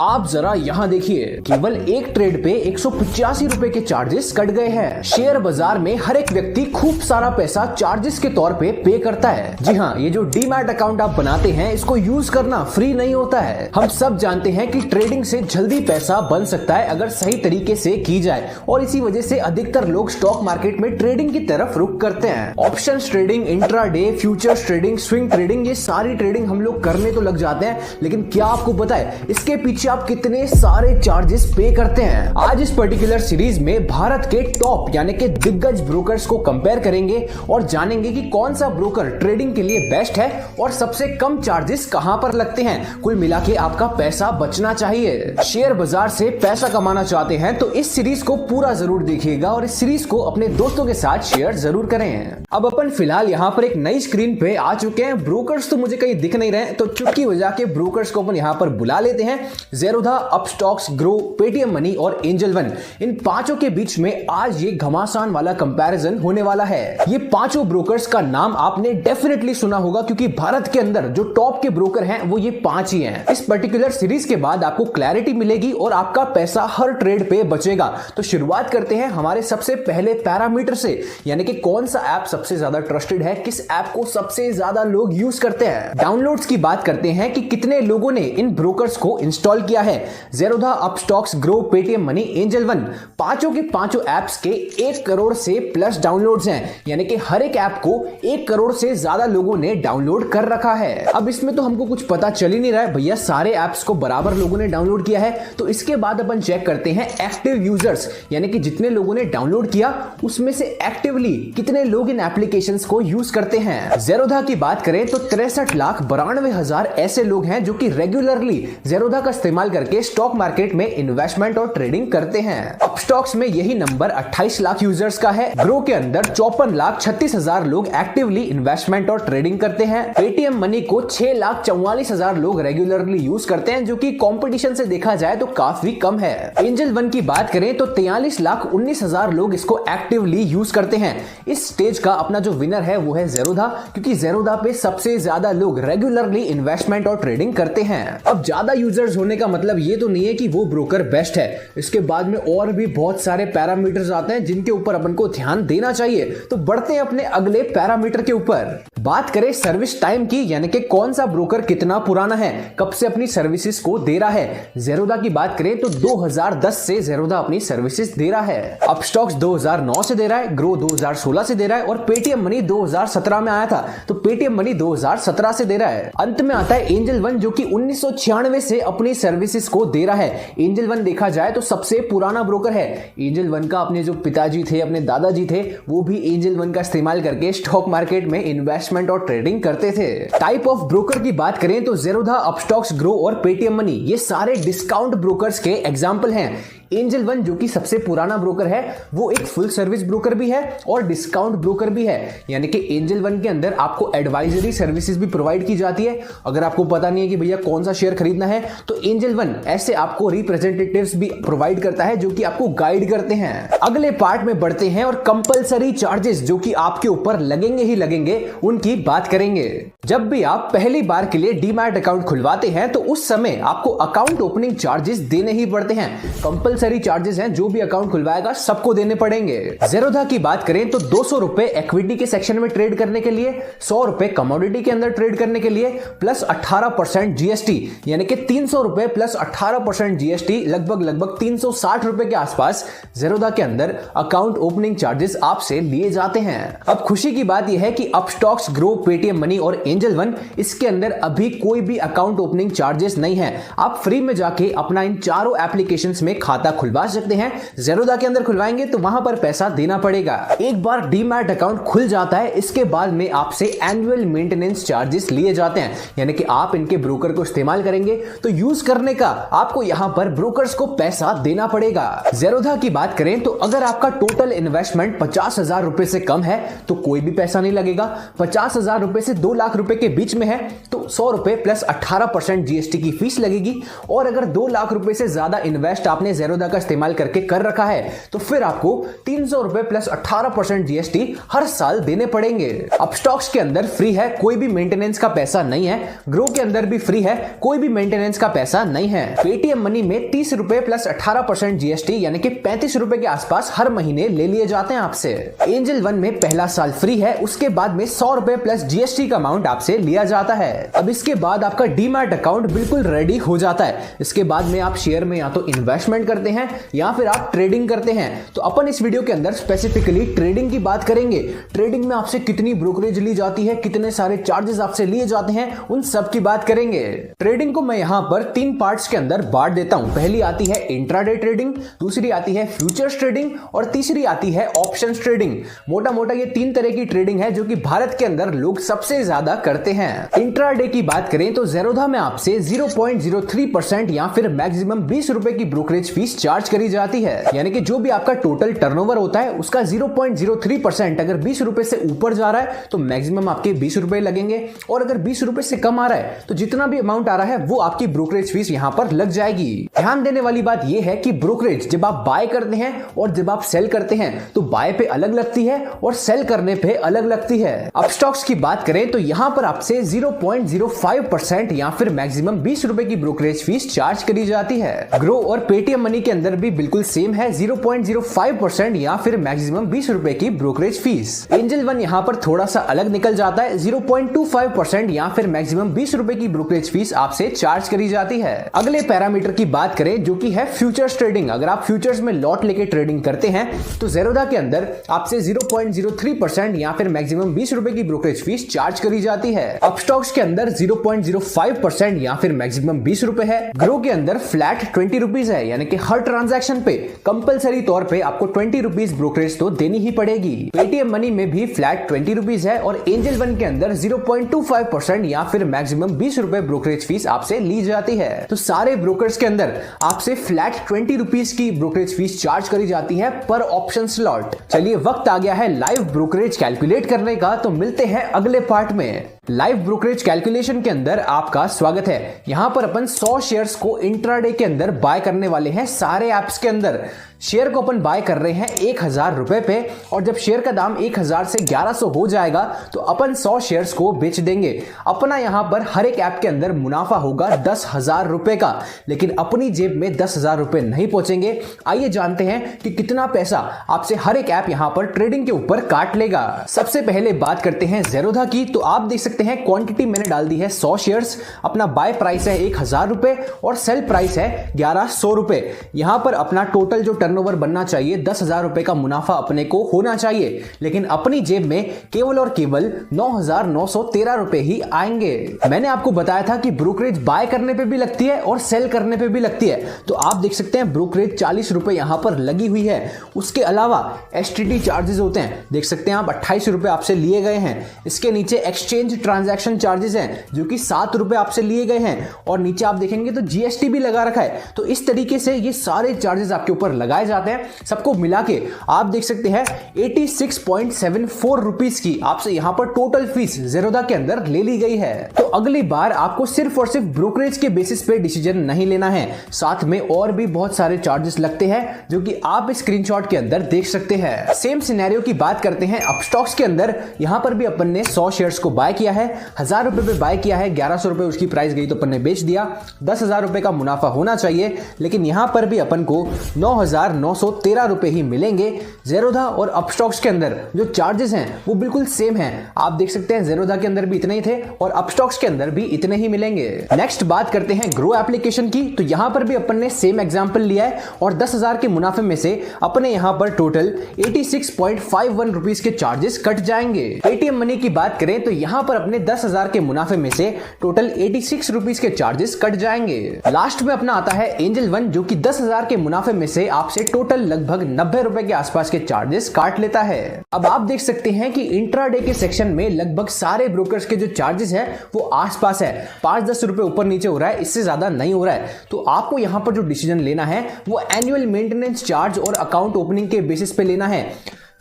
आप जरा यहाँ देखिए, केवल एक ट्रेड पे 185 रुपए के चार्जेस कट गए हैं। शेयर बाजार में हर एक व्यक्ति खूब सारा पैसा चार्जेस के तौर पे पे करता है। जी हाँ, ये जो डीमैट अकाउंट आप बनाते हैं, इसको यूज करना फ्री नहीं होता है। हम सब जानते हैं कि ट्रेडिंग से जल्दी पैसा बन सकता है अगर सही तरीके से की जाए, और इसी वजह से अधिकतर लोग स्टॉक मार्केट में ट्रेडिंग की तरफ रुख करते हैं। Options trading, intraday, futures trading, swing trading, ये सारी ट्रेडिंग हम लोग करने तो लग जाते हैं, लेकिन क्या आपको पता है इसके पीछे आप कितने सारे चार्जेस पे करते हैं। आज इस पर्टिकुलर सीरीज में भारत के टॉप यानी कि दिग्गज ब्रोकर्स को कंपेयर करेंगे और जानेंगे कि कौन सा ब्रोकर ट्रेडिंग के लिए बेस्ट है और सबसे कम चार्जेस कहां पर लगते हैं। कुल मिला के आपका पैसा बचना चाहिए। शेयर बाजार से पैसा कमाना चाहते हैं तो इस सीरीज को पूरा जरूर देखिएगा और इस सीरीज को अपने दोस्तों के साथ शेयर जरूर करें। अब अपन फिलहाल यहाँ पर एक नई स्क्रीन पे आ चुके हैं। ब्रोकर्स तो मुझे कहीं दिख नहीं रहे, तो चुटकी बजा के ब्रोकर्स को अपन यहाँ पर बुला लेते हैं। Zerodha, Upstox, grow, Paytm money और एंजल वन, इन पांचों के बीच में आज ये घमासान वाला कंपैरिजन होने वाला है। ये पांचों ब्रोकर्स का नाम आपने डेफिनेटली सुना होगा, क्योंकि भारत के अंदर जो टॉप के ब्रोकर हैं वो ये पांच ही हैं। इस पर्टिकुलर सीरीज के बाद आपको क्लैरिटी मिलेगी और आपका पैसा हर ट्रेड पे बचेगा। तो शुरुआत करते हैं हमारे सबसे पहले पैरामीटर से, यानी कि कौन सा ऐप सबसे ज्यादा ट्रस्टेड है, किस ऐप को सबसे ज्यादा लोग यूज करते हैं। डाउनलोड्स की बात करते हैं कि कितने लोगों ने इन ब्रोकर्स को इंस्टॉल किया है। Zerodha, Upstox, grow, Paytm money, angel one, पांचों के पांचों ऐप्स के 1 करोड़ से प्लस डाउनलोड्स हैं, यानी कि हर एक ऐप को 1 करोड़ से ज्यादा लोगों ने डाउनलोड कर रखा है। अब इसमें तो हमको कुछ पता चल ही नहीं रहा है भैया सारे ऐप्स को बराबर लोगों ने डाउनलोड किया है। तो इसके बाद अपन चेक करते हैं एक्टिव यूजर्स, यानी कि जितने लोगों ने डाउनलोड किया उसमें से एक्टिवली कितने लोग इन एप्लीकेशंस को यूज करते हैं। ज़ेरोधा की बात करें तो 63,92,000 ऐसे लोग हैं जो कि रेगुलरली ज़ेरोधा का इस्तेमाल करके स्टॉक मार्केट में इन्वेस्टमेंट और ट्रेडिंग करते हैं। अपस्टॉक्स में यही नंबर 28 लाख यूजर्स का है। ग्रो के अंदर 54,36,000 लोग एक्टिवली इन्वेस्टमेंट और ट्रेडिंग करते हैं। पेटीएम मनी को 6,44,000 लोग रेगुलरली यूज करते हैं, जो कि कंपटीशन से देखा जाए तो काफी कम है। एंजल वन की बात करें तो 43,19,000 लोग इसको एक्टिवली यूज करते हैं। इस स्टेज का अपना जो विनर है वो है ज़ेरोधा, क्योंकि ज़ेरोधा पे सबसे ज्यादा लोग रेगुलरली इन्वेस्टमेंट और ट्रेडिंग करते हैं। अब ज्यादा यूजर्स होने का मतलब ये तो नहीं है कि वो ब्रोकर बेस्ट है। इसके बाद में और भी बहुत सारे पैरामीटर्स आते हैं जिनके ऊपर अपन को ध्यान देना चाहिए। तो बढ़ते हैं अपने अगले पैरामीटर के ऊपर। बात करें सर्विस टाइम की, यानी कि कौन सा ब्रोकर कितना पुराना है, कब से अपनी सर्विसेज को दे रहा है। ज़ेरोधा की बात करें तो 2010 से ज़ेरोधा अपनी सर्विसेज दे रहा है। अपस्टॉक्स 2009 से दे रहा है, ग्रो 2016 से दे रहा है और पेटीएम मनी 2017 में आया था तो पेटीएम मनी 2017 से दे रहा है। अंत में आता है एंजल वन, जो कि 1996 से अपनी सर्विसेज को दे रहा है। एंजल वन देखा जाए तो सबसे पुराना ब्रोकर है। एंजल वन का अपने जो पिताजी थे, अपने दादाजी थे, वो भी एंजल वन का इस्तेमाल करके स्टॉक मार्केट में इन्वेस्टमेंट और ट्रेडिंग करते थे। टाइप ऑफ ब्रोकर की बात करें तो ज़ेरोधा, अपस्टॉक्स, ग्रो और पेटीएम मनी ये सारे डिस्काउंट ब्रोकर्स के एग्जाम्पल हैं। एंजल वन जो कि सबसे पुराना ब्रोकर है, वो एक फुल सर्विस ब्रोकर भी है और डिस्काउंट ब्रोकर भी है, यानी कि एंजल वन के अंदर आपको एडवाइजरी सर्विसेज भी प्रोवाइड की जाती है। अगर आपको पता नहीं है कि भैया कौन सा शेयर खरीदना है तो एंजल वन ऐसे आपको रिप्रेजेंटेटिव्स भी प्रोवाइड करता है जो कि आपको गाइड करते हैं। अगले पार्ट में बढ़ते हैं और कंपलसरी चार्जेस जो कि आपके ऊपर लगेंगे ही लगेंगे उनकी बात करेंगे। जब भी आप पहली बार के लिए डीमैट अकाउंट खुलवाते हैं तो उस समय आपको अकाउंट ओपनिंग चार्जेस देने ही पड़ते हैं। कंपलसरी चार्जेस हैं, जो भी अकाउंट खुलवाएगा सबको देने पड़ेंगे। ज़ेरोधा की बात करें तो 200 रुपए इक्विटी के सेक्शन में ट्रेड करने के लिए, 100 रुपए कमोडिटी के अंदर ट्रेड करने के लिए, प्लस 18% जीएसटी, यानी कि 300 रुपए प्लस 18% जीएसटी, लगभग 360 रुपए के आसपास ज़ेरोधा के अंदर अकाउंट ओपनिंग चार्जेस आपसे लिए जाते हैं। अब खुशी की बात यह है कि अपस्टॉक्स, ग्रो, पेटीएम मनी और एंजल वन इसके अंदर अभी कोई भी अकाउंट ओपनिंग चार्जेस नहीं है। आप फ्री में जाके अपना इन चारों एप्लीकेशंस में खाता खुलवा सकते हैं। ज़ेरोधा के अंदर खुलवाएंगे तो वहां पर पैसा देना पड़ेगा। एक बार डीमैट अकाउंट खुल जाता है, इसके बाद में आपसे एनुअल मेंटेनेंस चार्जेस लिए जाते हैं, यानी कि आप इनके ब्रोकर को इस्तेमाल करेंगे तो यूज करने का आपको यहां पर ब्रोकर्स को पैसा देना पड़ेगा। ज़ेरोधा की बात करें तो अगर आपका टोटल इन्वेस्टमेंट 50,000 रुपए से कम है तो कोई भी पैसा नहीं लगेगा। 50,000 रुपए से 2 लाख रुपए के बीच में है तो 100 रुपए प्लस 18% जीएसटी की फीस लगेगी। और अगर 2 लाख रुपए से ज्यादा इन्वेस्ट आपने ज़ेरोधा ज़ेरोधा का इस्तेमाल करके कर रखा है तो फिर आपको 300 रुपए प्लस 18% जीएसटी हर साल देने पड़ेंगे। अपस्टॉक्स के अंदर फ्री है, कोई भी मेंटेनेंस का पैसा नहीं है। ग्रो के अंदर भी फ्री है, कोई भी मेंटेनेंस का पैसा नहीं है। पेटीएम मनी में 30 रुपए प्लस 18% जीएसटी यानी कि 35 रुपए के आसपास हर महीने ले लिए जाते हैं आपसे। एंजल वन में पहला साल फ्री है, उसके बाद में 100 रुपए प्लस जीएसटी का अमाउंट आपसे लिया जाता है। अब इसके बाद आपका डीमैट अकाउंट बिल्कुल रेडी हो जाता है। इसके बाद में आप शेयर में या तो इन्वेस्टमेंट करते हैं या फिर आप ट्रेडिंग करते हैं। तो अपन इस वीडियो के अंदर स्पेसिफिकली ट्रेडिंग की बात करेंगे। ट्रेडिंग में आपसे कितनी ब्रोकरेज ली जाती है, कितने सारे चार्जेस आपसे लिए जाते हैं, उन सब की बात करेंगे। ट्रेडिंग को मैं यहां पर 3 पार्ट्स के अंदर बांट देता हूं। पहली आती है इंट्राडे ट्रेडिंग, दूसरी आती है फ्यूचर्स ट्रेडिंग और तीसरी आती है ऑप्शंस ट्रेडिंग। मोटा मोटा ये 3 तरह की ट्रेडिंग है जो कि भारत के अंदर लोग सबसे ज्यादा करते हैं। इंट्राडे की बात करें तो ज़ेरोधा में आपसे 0.03% या फिर मैक्सिमम 20 रुपए की ब्रोकरेज फीस चार्ज करी जाती है। यानी कि जो भी आपका टोटल टर्नओवर होता है उसका 0.03% अगर 20 रुपए से ऊपर जा रहा है तो मैक्सिमम आपके 20 रुपए लगेंगे, और अगर 20 रुपए से कम आ रहा है तो जितना भी अमाउंट आ रहा है वो आपकी ब्रोकरेज फीस यहां पर लग जाएगी। ध्यान देने वाली बात यह है कि ब्रोकरेज जब आप बाय करते हैं और जब आप सेल करते हैं तो बाय पे अलग लगती है और सेल करने पे अलग लगती है। अब स्टॉक्स की बात करें तो यहां पर आपसे 0.05% या फिर मैक्सिमम 20 रुपए की ब्रोकरेज फीस चार्ज करी जाती है। ग्रो और पेटीएम मनी के अंदर भी बिल्कुल सेम है, 0.05% या फिर मैक्सिमम 20 रुपए की ब्रोकरेज फीस। एंजल वन यहां पर थोड़ा सा अलग निकल जाता है, 0.25% या फिर मैक्सिमम 20 रुपए की ब्रोकरेज फीस आपसे चार्ज करी जाती है। अगले पैरामीटर की बात करें जो कि है फ्यूचर्स ट्रेडिंग। अगर आप फ्यूचर्स में लॉट लेके ट्रेडिंग करते हैं तो ज़ेरोधा के अंदर आपसे 0.03% या फिर मैक्सिमम 20 रुपए की ब्रोकरेज फीस चार्ज करी जाती है। अपस्टॉक्स के अंदर 0.05% या फिर मैक्सिमम 20 रुपए है। ग्रो के अंदर फ्लैट 20 रुपीज है, यानी कि हर ट्रांजैक्शन पे कंपलसरी तौर पे आपको 20 रुपीज ब्रोकरेज तो देनी ही पड़ेगी। पेटीएम मनी में भी फ्लैट 20 रुपीज है और एंजल वन के अंदर 0.25% या फिर मैक्सिमम 20 रुपए ब्रोकरेज फीस आपसे ली जाती है। तो सारे ब्रोकर्स के अंदर आपसे फ्लैट 20 रुपीज की ब्रोकरेज फीस चार्ज करी जाती है पर ऑप्शन स्लॉट। चलिए वक्त आ गया है लाइव ब्रोकरेज कैलकुलेट करने का, तो मिलते हैं अगले पार्ट में। लाइव ब्रोकरेज कैलकुलेशन के अंदर आपका स्वागत है। यहां पर अपन 100 शेयर्स को इंट्राडे के अंदर बाय करने वाले हैं। सारे ऐप्स के अंदर शेयर को अपन बाय कर रहे हैं 1000 रुपए पे, और जब शेयर का दाम 1000 से 1100 हो जाएगा तो अपन 100 शेयर्स को बेच देंगे। अपना यहां पर हर एक ऐप के अंदर मुनाफा होगा 10,000 रुपए का, लेकिन अपनी जेब में 10,000 रुपए नहीं पहुंचेंगे। आइए जानते हैं कि कितना पैसा आपसे हर एक ऐप यहां पर ट्रेडिंग के ऊपर काट लेगा। सबसे पहले बात करते हैं ज़ेरोधा की। तो आप देख सकते हैं क्वांटिटी मैंने डाल दी है 100 शेयर्स। अपना बाय प्राइस है 1000 रुपए और सेल प्राइस है 1100 रुपए। यहां पर अपना टोटल जो टर्नओवर बनना चाहिए 10,000 रुपए का मुनाफा अपने को होना चाहिए, लेकिन अपनी जेब में केवल और केवल 9,913 रुपए ही आएंगे। मैंने आपको बताया था कि ब्रोकरेज बाय करने पे भी लगती है और सेल करने पे भी लगती है। तो आप देख सकते हैं ब्रोकरेज 40 रुपए यहां पर लगी हुई है। उसके अलावा एसटीडी चार्जेस होते हैं, देख सकते हैं आप 28 रुपए आपसे लिए गए हैं। इसके नीचे एक्सचेंज ट्रांजैक्शन चार्जेस हैं जो कि 7 रुपए आपसे लिए गए हैं, और नीचे आप देखेंगे तो जीएसटी भी लगा रखा है। तो इस तरीके से ये सारे चार्जेस आपके ऊपर लगाए जाते हैं। सबको मिला के आप देख सकते हैं 86.74 रुपीज की आपसे यहां पर टोटल फीस ज़ेरोधा के अंदर ले ली गई है। तो अगली बार आपको सिर्फ और सिर्फ ब्रोकरेज के बेसिस पे डिसीजन नहीं लेना है, साथ में और भी बहुत सारे चार्जेस लगते हैं जो कि आप स्क्रीनशॉट के अंदर देख सकते हैं। सेम सिनेरियो की बात करते हैं अपस्टॉक्स के अंदर। यहां पर भी अपन ने 100 शेयर्स को बाय किया है, 1000 रुपए पे बाय किया है, 1100 रुपए उसकी प्राइस गई तो अपन ने बेच दिया। 10,000 रुपए का मुनाफा होना चाहिए, लेकिन यहां पर भी अपन को 9,913 रुपए ही मिलेंगे। ज़ेरोधा और अपस्टॉक्स के अंदर जो चार्जेस हैं वो बिल्कुल सेम हैं। आप देख सकते हैं ज़ेरोधा के अंदर भी इतने ही थे और अपस्टॉक्स के अंदर भी इतने ही मिलेंगे। नेक्स्ट बात करते हैं ग्रो एप्लीकेशन की। तो यहां पर भी अपन ने सेम एग्जांपल लिया है और 10,000 के मुनाफे में से अपने यहां पर टोटल 86.51 रुपीस के चार्जेस कट जाएंगे। पेटीएम मनी की बात करें तो यहां पर अपने 10,000 के मुनाफे में से टोटल 86 रुपीस के चार्जेस कट जाएंगे। लास्ट में अपना आता है एंजल वन, जो कि 10,000 के मुनाफे में से आपसे टोटल लगभग 90 रुपए के आसपास के चार्जेस काट लेता है। अब आप देख सकते हैं कि इंट्राडे के सेक्शन में लगभग सारे ब्रोकर्स के जो चार्जेस है वो आसपास है, 5-10 रुपए ऊपर नीचे हो रहा है, इससे ज्यादा नहीं हो रहा है। तो आपको यहां पर जो डिसीजन लेना है वो एनुअल मेंटेनेंस चार्ज और अकाउंट ओपनिंग के बेसिस पे लेना है।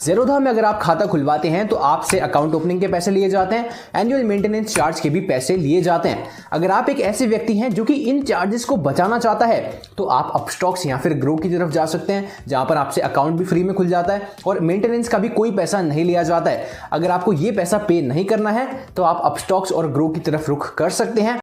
ज़ेरोधा में अगर आप खाता खुलवाते हैं तो आपसे अकाउंट ओपनिंग के पैसे लिए जाते हैं, एनुअल मेंटेनेंस चार्ज के भी पैसे लिए जाते हैं। अगर आप एक ऐसे व्यक्ति हैं जो कि इन चार्जेस को बचाना चाहता है तो आप अपस्टॉक्स या फिर ग्रो की तरफ जा सकते हैं, जहां पर आपसे अकाउंट भी फ्री में खुल जाता है और मेंटेनेंस का भी कोई पैसा नहीं लिया जाता है। अगर आपको ये पैसा पे नहीं करना है तो आप अपस्टॉक्स और ग्रो की तरफ रुख कर सकते हैं।